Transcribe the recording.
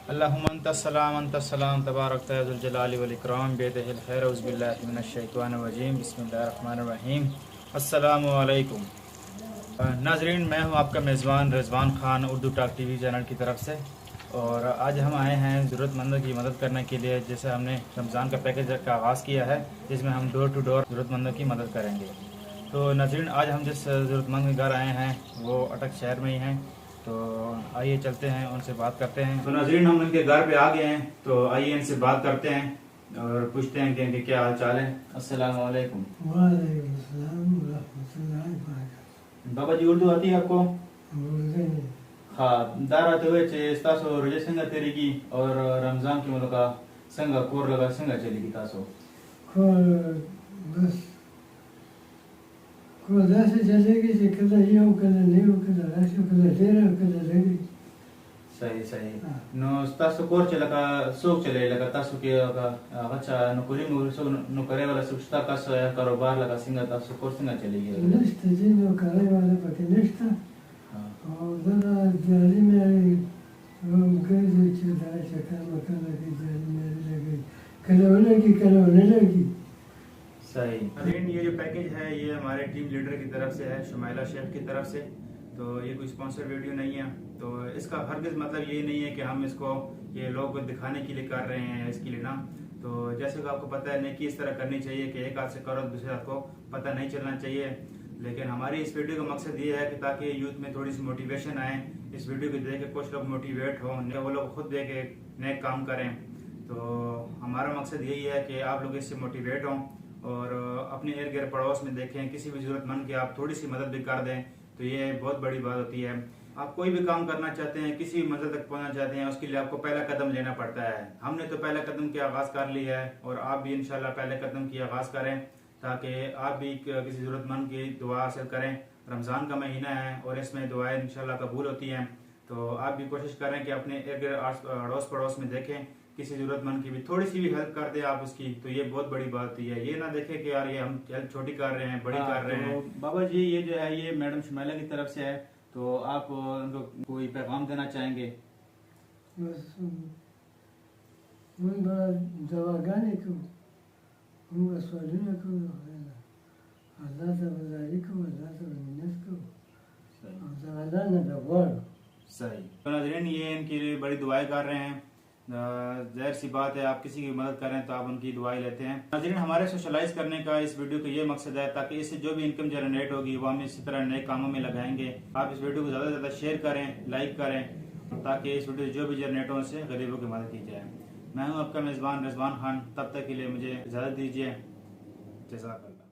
अल्लाहुम्मा अंतस्सलाम अंतस्सलाम तबारक ज़ुल जलाली वल इकराम बियदिहिल खैर औज़ु बिल्लाहि मिनश शैतानिर रजीम बिस्मिल्लाहिर रहमानिर रहीम। अस्सलामु अलैकुम नाज़रीन, मैं हूं आपका मेज़बान Rizwan Khan Urdu talk TV channel की तरफ से। और आज हम आए हैं ज़रूरतमंदों की मदद करने के लिए। जैसे हमने रमज़ान का पैकेज का आगाज़ किया है, जिसमें हम डोर टू डोर ज़रूरतमंदों की मदद करेंगे। तो नाज़रीन, आज हम जिस ज़रूरतमंद के घर आए हैं वो अटक शहर में ही हैं। तो आइए चलते हैं, उनसे बात करते हैं। तो नाज़रीन, हम उनके घर पे आ गए हैं, तो आइए इनसे बात करते हैं और पूछते हैं कि इनके क्या हाल चाल है। अस्सलाम वालेकुम। वालेकुम सलाम व रहमतुल्लाहि व बरकातहू। बाबा जी, उर्दू आती है आपको? बोलते हैं हाँ, दाराते हुए चे तासो रोजे संगा तेरेगी और रमज़ान की मुलका संगा कोर लगा संगा चलेगी तासो। खोल बस खोल ऐसे चलेगी कि कदा ये हो कदा नहीं हो, कदा ऐसे कदा देर हो कदा लगी। सही सही। हाँ। नो तासो कोर चलका सोक चले लगा तासो के का अच्छा नौकरी में सो नो करे वाला सुस्ता तासो या कारोबार लगा सिंगा तासो कोर सिंगा चलेगी। नश्ता जिनो करे वाले पके नश्ता हाँ और जरा जाली में वो गई जो चुदा चक्कर मक्कर लगी, जाली में लगी, कदा होने लगी। सही। नाज़रीन, ये जो पैकेज है ये हमारे टीम लीडर की तरफ से है, शुमाइला शेख की तरफ से। तो ये कोई स्पॉन्सर वीडियो नहीं है। तो इसका हरगिज़ मतलब ये नहीं है कि हम इसको ये लोगों को दिखाने के लिए कर रहे हैं इसके लिए ना। तो जैसे कि आपको पता है, नेकी इस तरह करनी चाहिए कि एक हाथ से करो दूसरे हाथ को पता नहीं चलना चाहिए। लेकिन हमारी इस वीडियो का मकसद ये है कि ताकि यूथ में थोड़ी सी मोटिवेशन आए, इस वीडियो को देख के कुछ लोग मोटिवेट हों, वो लोग खुद देख के नए काम करें। तो हमारा मकसद यही है कि आप लोग इससे मोटिवेट हों और अपने इर्द गिर्द पड़ोस में देखें, किसी भी जरूरतमंद की आप थोड़ी सी मदद भी कर दें तो ये बहुत बड़ी बात होती है। आप कोई भी काम करना चाहते हैं, किसी भी मंजिल तक पहुंचना चाहते हैं, उसके लिए आपको पहला कदम लेना पड़ता है। हमने तो पहला कदम की आगाज़ कर लिया है और आप भी इंशाल्लाह पहले कदम की आगाज़ करें ताकि आप भी किसी जरूरतमंद की दुआ हासिल करें। रमज़ान का महीना है और इसमें दुआएं इंशाल्लाह कबूल होती हैं। तो आप भी कोशिश करें कि अपने इर्द गिर्द अड़ोस पड़ोस में देखें, किसी जरूरतमंद की भी थोड़ी सी भी हेल्प कर दे आप उसकी, तो ये बहुत बड़ी बात होती है। ये ना देखें कि यार ये हम हेल्प छोटी कर रहे हैं, बड़ी कर रहे हैं। तो बाबा जी, ये जो है ये मैडम शुमाइला की तरफ से है, तो आप उनको कोई पैगाम देना चाहेंगे? बस उन बड़ा दवाखाने को उनका स्वाधीन को अल्लाह से बजारी को, अल्लाह से मिन्नत को और अल्लाह ने दवा। सही। तो नाज़रीन, ये इनके लिए बड़ी दुआएं कर रहे हैं। जाहिर सी बात है, आप किसी की मदद करें तो आप उनकी दुआएं लेते हैं। नाज़रीन, हमारे सोशलाइज करने का इस वीडियो का ये मकसद है ताकि इससे जो भी इनकम जनरेट होगी वो हम इसी तरह नए कामों में लगाएंगे। आप इस वीडियो को ज़्यादा से ज़्यादा शेयर करें, लाइक करें ताकि इस वीडियो जो भी जनरेट हो उससे गरीबों की मदद की जाए। मैं हूँ आपका मेज़बान रिज़वान खान। तब तक के लिए मुझे इजाज़त दीजिए। जज़ाकल्लाह।